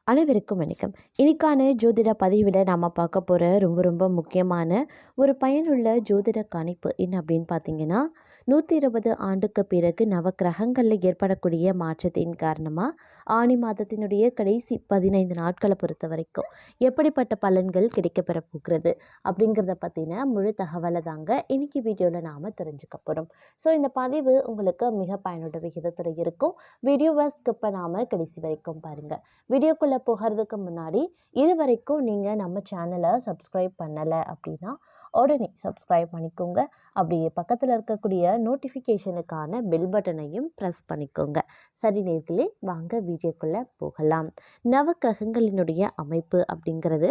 அனைவருக்கும் வணக்கம். இன்னைக்கான ஜோதிட பதிவில் நாம் பார்க்க போகிற ரொம்ப முக்கியமான ஒரு பயனுள்ள ஜோதிட கணிப்பு என்ன அப்படின்னு பார்த்தீங்கன்னா, 120 ஆண்டுக்கு பிறகு நவக்கிரகங்களில் ஏற்படக்கூடிய மாற்றத்தின் காரணமாக ஆணி மாதத்தினுடைய கடைசி 15 நாட்களை பொறுத்த வரைக்கும் எப்படிப்பட்ட பலன்கள் கிடைக்கப்பெற போகிறது அப்படிங்கிறத பற்றின முழு தகவலை தாங்க இன்னைக்கு வீடியோவில் நாம் தெரிஞ்சுக்க போகிறோம். ஸோ இந்த பதிவு உங்களுக்கு மிக பயனுள்ள விகிதத்தில் இருக்கும். வீடியோவை ஸ்கிப் பண்ணாமல் கடைசி வரைக்கும் பாருங்கள். வீடியோக்குள்ளே போகிறதுக்கு முன்னாடி இது வரைக்கும் நீங்கள் நம்ம சேனலை சப்ஸ்கிரைப் பண்ணலை அப்படின்னா உடனே சப்ஸ்கிரைப் பண்ணிக்கோங்க. அப்படியே பக்கத்தில் இருக்கக்கூடிய நோட்டிஃபிகேஷனுக்கான பெல் பட்டனையும் ப்ரெஸ் பண்ணிக்கோங்க. சரி நேர்களே, வாங்க வீடியோக்குள்ளே போகலாம். நவக்கிரகங்களினுடைய அமைப்பு அப்படிங்கிறது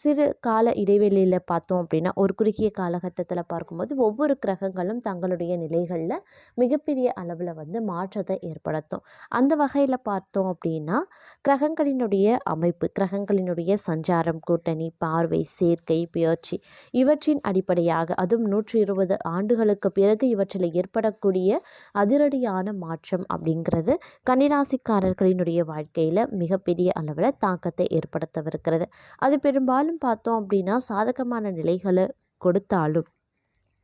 சிறு கால இடைவெளியில் பார்த்தோம் அப்படின்னா, ஒரு குறுகிய காலகட்டத்தில் பார்க்கும்போது ஒவ்வொரு கிரகங்களும் தங்களுடைய நிலைகளில் மிகப்பெரிய அளவில் மாற்றத்தை ஏற்படுத்தும். அந்த வகையில் பார்த்தோம் அப்படின்னா, கிரகங்களினுடைய அமைப்பு, கிரகங்களினுடைய சஞ்சாரம், கூட்டணி, பார்வை, சேர்க்கை, பெயர்ச்சி இவற்றின் அடிப்படையாக அதுவும் 120 ஆண்டுகளுக்கு பிறகு இவற்றில் ஏற்படக்கூடிய அதிரடியான மாற்றம் அப்படிங்கிறது கன்னிராசிக்காரர்களினுடைய வாழ்க்கையில் மிகப்பெரிய அளவில் தாக்கத்தை ஏற்படுத்தவிருக்கிறது. அது பெரும்பாலும் பார்த்தோம் அப்படின்னா சாதகமான நிலைகளை கொடுத்தாலும்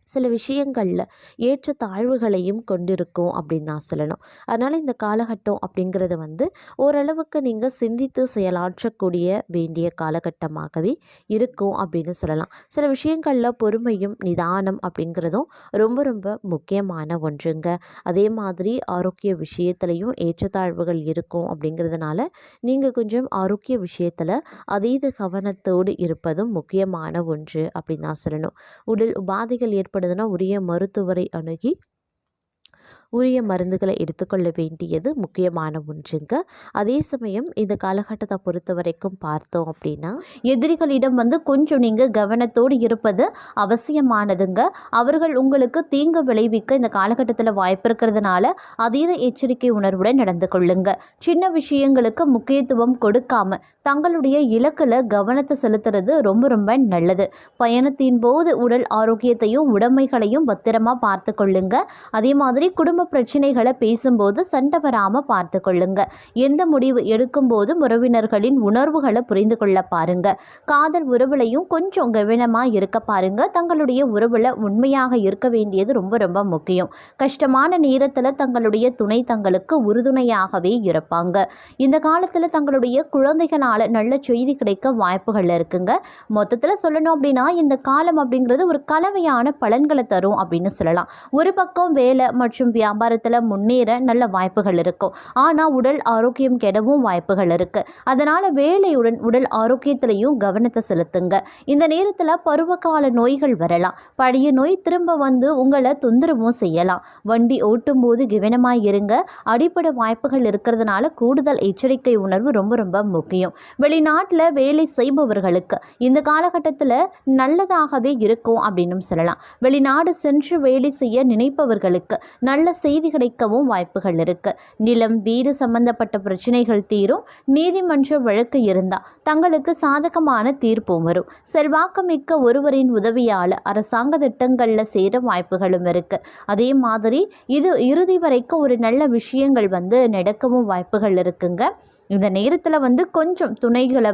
சில விஷயங்களில் ஏற்ற தாழ்வுகளையும் கொண்டிருக்கும் அப்படின்னு நான் சொல்லணும். அதனால் இந்த காலகட்டம் அப்படிங்கிறது ஓரளவுக்கு நீங்கள் சிந்தித்து செயலாற்றக்கூடிய வேண்டிய காலகட்டமாகவே இருக்கும் அப்படின்னு சொல்லலாம். சில விஷயங்களில் பொறுமையும் நிதானம் அப்படிங்கிறதும் ரொம்ப முக்கியமான ஒன்றுங்க. அதே மாதிரி ஆரோக்கிய விஷயத்துலையும் ஏற்றத்தாழ்வுகள் இருக்கும். அப்படிங்கிறதுனால நீங்கள் கொஞ்சம் ஆரோக்கிய விஷயத்தில் அதீத கவனத்தோடு இருப்பதும் முக்கியமான ஒன்று அப்படின்னு நான் சொல்லணும். உடல் உபாதைகள் ஏற்படுதுன்னா உரிய மருத்துவரை அணுகி உரிய மருந்துகளை எடுத்துக்கொள்ள வேண்டியது முக்கியமான ஒன்றுங்க. அதே சமயம் இந்த காலகட்டத்தை பொறுத்த வரைக்கும் பார்த்தோம் அப்படின்னா, எதிரிகளிடம் கொஞ்சம் நீங்கள் கவனத்தோடு இருப்பது அவசியமானதுங்க. அவர்கள் உங்களுக்கு தீங்கு விளைவிக்க இந்த காலகட்டத்தில் வாய்ப்பு இருக்கிறதுனால அதீத எச்சரிக்கை உணர்வுடன் நடந்து கொள்ளுங்க. சின்ன விஷயங்களுக்கு முக்கியத்துவம் கொடுக்காம தங்களுடைய இலக்கில் கவனத்தை செலுத்துறது ரொம்ப நல்லது. பயணத்தின் போது உடல் ஆரோக்கியத்தையும் உடைமைகளையும் பத்திரமா பார்த்து கொள்ளுங்க. அதே மாதிரி குடும்ப பிரச்சனைகளை பேசும்போது சண்டை வராம பார்த்து கொள்ளுங்க. எந்த முடிவு எடுக்கும் போதும் உறவினர்களின் உணர்வுகளை புரிந்து கொள்ள பாருங்க. காதல் உறவுலையும் கொஞ்சம் கவனமா இருக்க பாருங்க. தங்களுடைய உறவுல உண்மையாக இருக்க வேண்டியது ரொம்ப முக்கியம். கஷ்டமான நேரத்துல தங்களுடைய துணை தங்களுக்கு உறுதுணையாகவே இருப்பாங்க. இந்த காலத்துல தங்களுடைய குழந்தைகளால நல்ல செய்தி கிடைக்க வாய்ப்புகள் இருக்குங்க. மொத்தத்துல சொல்லணும் அப்படின்னா, இந்த காலம் அப்படிங்கிறது ஒரு கலவையான பலன்களை தரும் அப்படின்னு சொல்லலாம். ஒரு பக்கம் வேலை மற்றும் வியாபாரத்தில் முன்னேற நல்ல வாய்ப்புகள் இருக்கும். ஆனால் உடல் ஆரோக்கியம் கெடவும் வாய்ப்புகள் இருக்கு. அதனால வேலையுடன் உடல் ஆரோக்கியத்திலையும் கவனத்தை செலுத்துங்க. இந்த நேரத்தில் பருவகால நோய்கள் வரலாம். பழைய நோய் திரும்ப உங்களை தொந்தரவும் செய்யலாம். வண்டி ஓட்டும் போது கவனமாய் இருங்க. அடிப்படை வாய்ப்புகள் இருக்கிறதுனால கூடுதல் எச்சரிக்கை உணர்வு ரொம்ப முக்கியம். வெளிநாட்டில் வேலை செய்பவர்களுக்கு இந்த காலகட்டத்தில் நல்லதாகவே இருக்கும் அப்படின்னு சொல்லலாம். வெளிநாடு சென்று வேலை செய்ய நினைப்பவர்களுக்கு நல்ல செய்தி கிடைக்கவும் வாய்ப்புகள் இருக்கு. நிலம், வீடு சம்பந்தப்பட்ட பிரச்சனைகள் தீரும். நீதிமன்ற வழக்கு இருந்தால் தங்களுக்கு சாதகமான தீர்ப்பும் வரும். செல்வாக்கு மிக்க ஒருவரின் உதவியால் அரசாங்க திட்டங்களில் சேர வாய்ப்புகளும் இருக்கு. அதே மாதிரி இது இறுதி வரைக்கும் ஒரு நல்ல விஷயங்கள் நடக்கவும் வாய்ப்புகள் இருக்குங்க. இந்த நேரத்தில் கொஞ்சம் துணைகளை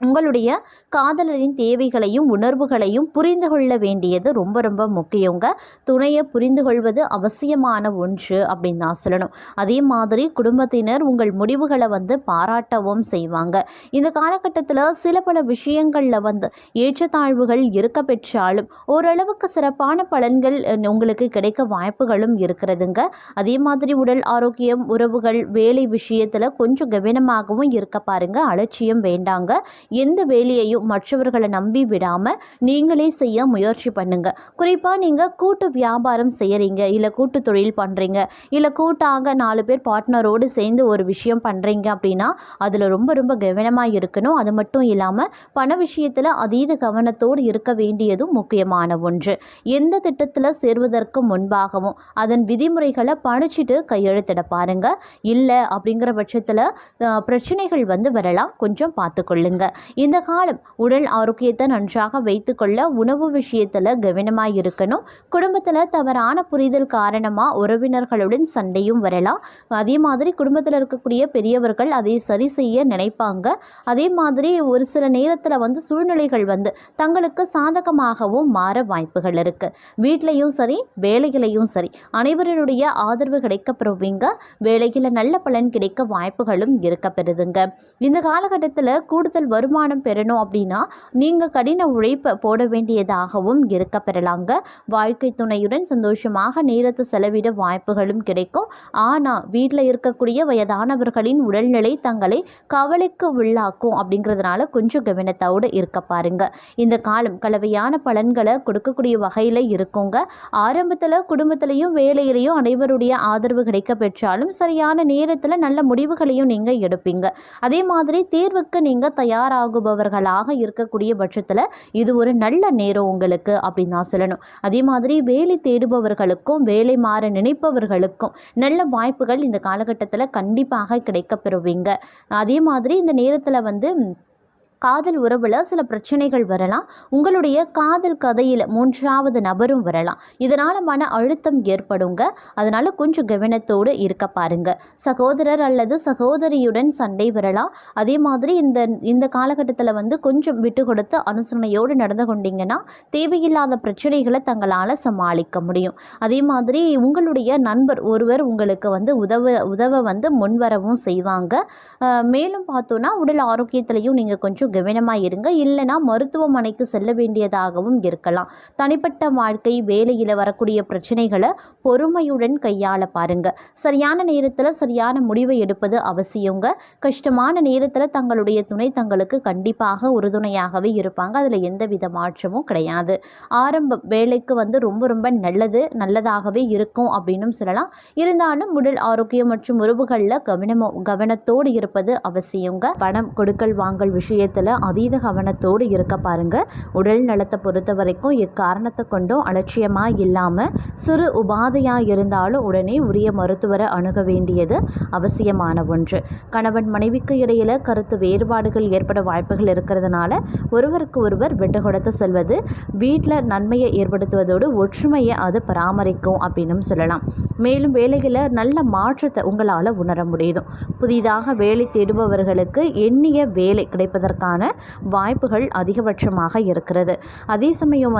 உங்களுடைய காதலரின் தேவைகளையும் உணர்வுகளையும் புரிந்து கொள்ள வேண்டியது ரொம்ப முக்கியங்க. துணையை புரிந்து கொள்வது அவசியமான ஒன்று அப்படின்னு நான் சொல்லணும். அதே மாதிரி குடும்பத்தினர் உங்கள் முடிவுகளை பாராட்டவும் செய்வாங்க. இந்த காலகட்டத்தில் சில பல விஷயங்களில் ஏற்றத்தாழ்வுகள் இருக்க பெற்றாலும் ஓரளவுக்கு சிறப்பான பலன்கள் உங்களுக்கு கிடைக்க வாய்ப்புகளும் இருக்கிறதுங்க. அதே மாதிரி உடல் ஆரோக்கியம், உறவுகள், வேலை விஷயத்தில் கொஞ்சம் கவனமாகவும் இருக்க பாருங்க. அலட்சியம் வேண்டாங்க. எந்த வேலையையும் மற்றவர்களை நம்பி விடாம நீங்களே செய்ய முயற்சி பண்ணுங்க. குறிப்பா நீங்க கூட்டு வியாபாரம் செய்யறீங்க, இல்ல கூட்டு தொழில் பண்றீங்க, இல்ல கூட்டாக 4 பேர் பார்ட்னரோடு சேர்ந்து ஒரு விஷயம் பண்றீங்க அப்படின்னா அதுல ரொம்ப கவனமா இருக்கணும். அது மட்டும் இல்லாம பண விஷயத்துல அதீத கவனத்தோடு இருக்க வேண்டியதும் முக்கியமான ஒன்று. எந்த திட்டத்துல சேர்வதற்கு முன்பாகவும் அதன் விதிமுறைகளை படிச்சுட்டு கையெழுத்திட பாருங்க. இல்ல அப்படிங்கிற பட்சத்துல பிரச்சனைகள் வரலாம். கொஞ்சம் பார்த்து கொள்ளுங்க. இந்த காலம் உடல் ஆரோக்கியத்தை நன்றாக வைத்துக்கொள்ள உணவு விஷயத்தில் கவனமாக இருக்கணும். குடும்பத்தில் தவறான புரிதல் காரணமாக உறவினர்களுடன் சண்டையும் வரலாம். அதே மாதிரி குடும்பத்தில் இருக்கக்கூடிய பெரியவர்கள் அதை சரி செய்ய நினைப்பாங்க. அதே மாதிரி ஒரு சில நேரத்தில் சூழ்நிலைகள் தங்களுக்கு சாதகமாகவும் மாற வாய்ப்புகள் இருக்குது. வீட்லேயும் சரி வேலைகளையும் சரி அனைவருடைய ஆதரவு கிடைக்கப்பெறுவீங்க. வேலையில் நல்ல பலன் கிடைக்க வாய்ப்புகளும் இருக்கப்பெறுதுங்க. இந்த காலகட்டத்தில் கூடுதல் வருமானம் பெறணும் அப்படின்னா நீங்கள் கடின உழைப்பை போட வேண்டியதாகவும் இருக்கப்பெறலாங்க. வாழ்க்கை துணையுடன் சந்தோஷமாக நேரத்தை செலவிட வாய்ப்புகளும் கிடைக்கும். ஆனால் வீட்டில் இருக்கக்கூடிய வயதானவர்களின் உடல்நிலை தங்களை கவலைக்கு உள்ளாக்கும். அப்படிங்கிறதுனால கொஞ்சம் கவனத்தோடு இருக்க பாருங்க. இந்த காலம் கலவையான பலன்களை கொடுக்கக்கூடிய வகையில் இருக்குங்க. ஆரம்பத்தில் குடும்பத்திலையும் வேலையிலையும் அனைவருடைய ஆதரவு கிடைக்க பெற்றாலும் சரியான நேரத்தில் நல்ல முடிவுகளையும் நீங்கள் எடுப்பீங்க. அதே மாதிரி தேர்வுக்கு நீங்கள் தயாராகுபவர்களாக இருக்கக்கூடிய பட்சத்தில் இது ஒரு நல்ல நேரம் உங்களுக்கு அப்படின்னு நான் சொல்லணும். அதே மாதிரி வேலை தேடுபவர்களுக்கும் வேலை மாற நினைப்பவர்களுக்கும் நல்ல வாய்ப்புகள் இந்த காலகட்டத்தில் கண்டிப்பாக கிடைக்கப்பெறுவீங்க. அதே மாதிரி இந்த நேரத்தில் காதல் உறவில் சில பிரச்சனைகள் வரலாம். உங்களுடைய காதல் கதையில் மூன்றாவது நபரும் வரலாம். இதனால் மன அழுத்தம் ஏற்படுங்க. அதனால் கொஞ்சம் கவனத்தோடு இருக்க பாருங்க. சகோதரர் அல்லது சகோதரியுடன் சண்டை வரலாம். அதே மாதிரி இந்த காலகட்டத்தில் கொஞ்சம் விட்டு கொடுத்து அனுசரணையோடு நடந்து கொண்டீங்கன்னா தேவையில்லாத பிரச்சனைகளை தங்களால் சமாளிக்க முடியும். அதே மாதிரி உங்களுடைய நண்பர் ஒருவர் உங்களுக்கு உதவ முன்வரவும் செய்வாங்க. மேலும் பார்த்தோன்னா உடல் ஆரோக்கியத்திலையும் நீங்கள் கொஞ்சம் கவனமாக இருங்க. இல்லைனா மருத்துவமனைக்கு செல்ல வேண்டியதாகவும் இருக்கலாம். தனிப்பட்ட வாழ்க்கை வேலையில் வரக்கூடிய பிரச்சனைகளை பொறுமையுடன் கையாள பாருங்க. சரியான நேரத்தில் சரியான முடிவை எடுப்பது அவசியங்க. கஷ்டமான நேரத்தில் தங்களுடைய துணை தங்களுக்கு கண்டிப்பாக உறுதுணையாகவே இருப்பாங்க. அதில் எந்தவித மாற்றமும் கிடையாது. ஆரம்பம் வேலைக்கு ரொம்ப ரொம்ப நல்லதாகவே இருக்கும் அப்படின்னு சொல்லலாம். இருந்தாலும் உடல் ஆரோக்கியம் மற்றும் உறவுகளில் கவனத்தோடு இருப்பது அவசியங்க. பணம் கொடுக்கல் வாங்கல் விஷயத்தில் அதீத கவனத்தோடு இருக்க பாருங்க. உடல் நலத்தை பொறுத்த வரைக்கும் எக்காரணத்தை கொண்டும் அலட்சியமாக இல்லாமல் சிறு உபாதையாக இருந்தாலும் உடனே உரிய மருத்துவரை அணுக வேண்டியது அவசியமான ஒன்று. கணவன் மனைவிக்கு இடையில் கருத்து வேறுபாடுகள் ஏற்பட வாய்ப்புகள் இருக்கிறதுனால ஒருவருக்கு ஒருவர் விட்டு கொடுத்து செல்வது வீட்டில் நன்மையை ஏற்படுத்துவதோடு ஒற்றுமையை அது பராமரிக்கும் அப்படின்னு சொல்லலாம். மேலும் வேலையில் நல்ல மாற்றத்தை உங்களால் உணர முடியும். புதிதாக வேலை தேடுபவர்களுக்கு எண்ணிய வேலை கிடைப்பதற்கான வாய்ப்புகள் அதிகபட்சமாக இருக்கிறது. அதே சமயம்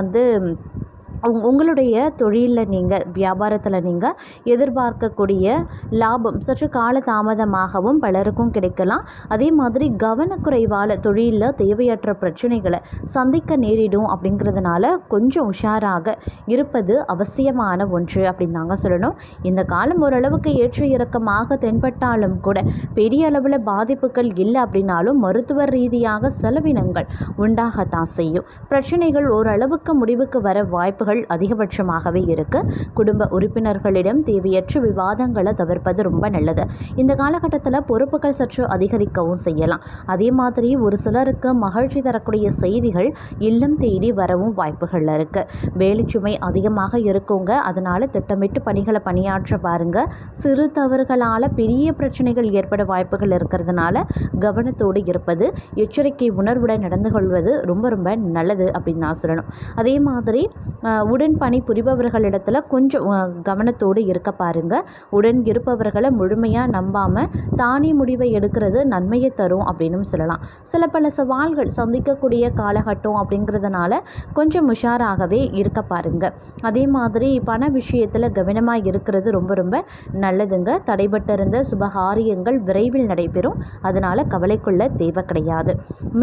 உங்களுடைய தொழிலில் நீங்கள் வியாபாரத்தில் நீங்கள் எதிர்பார்க்கக்கூடிய லாபம் சற்று கால தாமதமாகவும் பலருக்கும் கிடைக்கலாம். அதே மாதிரி கவனக்குறைவால் தொழிலில் தேவையற்ற பிரச்சனைகளை சந்திக்க நேரிடும். அப்படிங்கிறதுனால கொஞ்சம் உஷாராக இருப்பது அவசியமான ஒன்று அப்படின்னு தாங்க சொல்லணும். இந்த காலம் ஓரளவுக்கு ஏற்ற இறக்கமாக தென்பட்டாலும் கூட பெரிய அளவில் பாதிப்புகள் இல்லை அப்படின்னாலும் மருத்துவ ரீதியாக செலவினங்கள் உண்டாகத்தான் செய்யும். பிரச்சனைகள் ஓரளவுக்கு முடிவுக்கு வர வாய்ப்புகள் அதிகபட்சமாகவே இருக்கு. குடும்ப உறுப்பினர்களிடம் தேவையற்ற விவாதங்களை தவிர்ப்பது ரொம்ப நல்லது. இந்த காலகட்டத்தில் பொறுப்புகள் சற்று அதிகரிக்கவும் செய்யலாம். அதே மாதிரி ஒரு சிலருக்கு மகிழ்ச்சி தரக்கூடிய செய்திகள் இல்லம் தேடி வரவும் வாய்ப்புகள் இருக்கு. வேலைச்சுமை அதிகமாக இருக்குங்க. அதனால திட்டமிட்டு பணிகளை பணியாற்ற பாருங்க. சிறு தவறுகளால் பெரிய பிரச்சனைகள் ஏற்பட வாய்ப்புகள் இருக்கிறதுனால கவனத்தோடு இருப்பது, எச்சரிக்கை உணர்வுடன் நடந்து கொள்வது ரொம்ப ரொம்ப நல்லது அப்படின்னு நான் சொல்லணும். அதே மாதிரி உடன் பணி புரிபவர்களிடத்தில் கொஞ்சம் கவனத்தோடு இருக்க பாருங்க. உடன் இருப்பவர்களை முழுமையாக நம்பாமல் தானே முடிவை எடுக்கிறது நன்மையை தரும் அப்படின்னு சொல்லலாம். பல சவால்கள் சந்திக்கக்கூடிய காலகட்டம் அப்படிங்கிறதுனால கொஞ்சம் உஷாராகவே இருக்க பாருங்க. அதே மாதிரி பண விஷயத்தில் கவனமாக இருக்கிறது ரொம்ப ரொம்ப நல்லதுங்க. தடைபட்டிருந்த சுபகாரியங்கள் விரைவில் நடைபெறும். அதனால் கவலைக்குள்ள தேவை கிடையாது.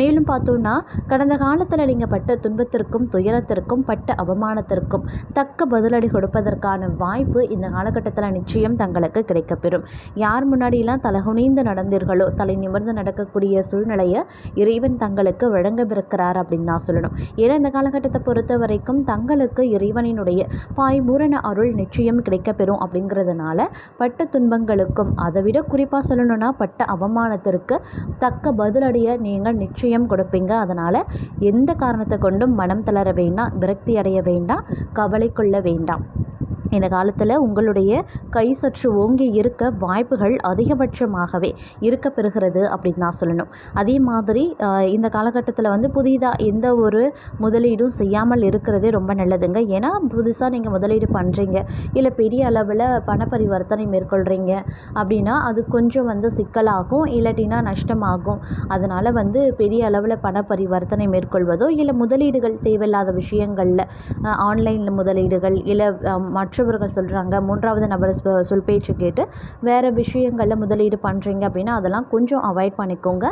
மேலும் பார்த்தோன்னா கடந்த காலத்தில் நீங்கள் பட்ட துன்பத்திற்கும் துயரத்திற்கும் பட்ட அவமானத்திற்கும் தக்க பதிலடி கொடுப்பதற்கான வாய்ப்பு இந்த காலகட்டத்தில் நிச்சயம் தங்களுக்கு கிடைக்கப்பெறும். யார் முன்னாடியெல்லாம் தலகுனிந்து நடந்தீர்களோ தலை நிமிர்ந்து நடக்கக்கூடிய சூழ்நிலையை இறைவன் தங்களுக்கு வழங்கவிருக்கிறார் அப்படின்னு தான் சொல்லணும். ஏன்னா இந்த காலகட்டத்தை பொறுத்த வரைக்கும் தங்களுக்கு இறைவனினுடைய பரிபூரண அருள் நிச்சயம் கிடைக்கப்பெறும். அப்படிங்கிறதுனால பட்ட துன்பங்களுக்கும் அதை விட குறிப்பாக சொல்லணும்னா பட்ட அவமானத்திற்கு தக்க பதிலடியை நீங்கள் நிச்சயம் கொடுப்பீங்க. அதனால் எந்த காரணத்தை கொண்டும் மனம் தளர வேண்டாம், விரக்தி அடைய வேண்டாம், கவலை கொள்ள வேண்டாம். இந்த காலத்தில் உங்களுடைய கை சற்று ஓங்கி இருக்க வாய்ப்புகள் அதிகபட்சமாகவே இருக்க பெறுகிறது அப்படின்னு தான் சொல்லணும். அதே மாதிரி இந்த காலகட்டத்தில் வந்து புதிதாக எந்த ஒரு முதலீடும் செய்யாமல் இருக்கிறதே ரொம்ப நல்லதுங்க. ஏன்னா புதுசாக நீங்கள் முதலீடு பண்ணுறீங்க, இல்லை பெரிய அளவில் பண பரிவர்த்தனை மேற்கொள்கிறீங்க அப்படின்னா அது கொஞ்சம் வந்து சிக்கலாகும், இல்லாட்டினா நஷ்டமாகும். அதனால் வந்து பெரிய அளவில் பண பரிவர்த்தனை மேற்கொள்வதோ இல்லை முதலீடுகள் தேவையில்லாத விஷயங்களில் ஆன்லைனில் முதலீடுகள் இல்லை மற்றவர்கள் சொல்கிறாங்க, மூன்றாவது நபர் சொல் பேச்சு கேட்டு வேறு விஷயங்களில் முதலீடு பண்ணுறீங்க அப்படின்னா அதெல்லாம் கொஞ்சம் அவாய்ட் பண்ணிக்கோங்க.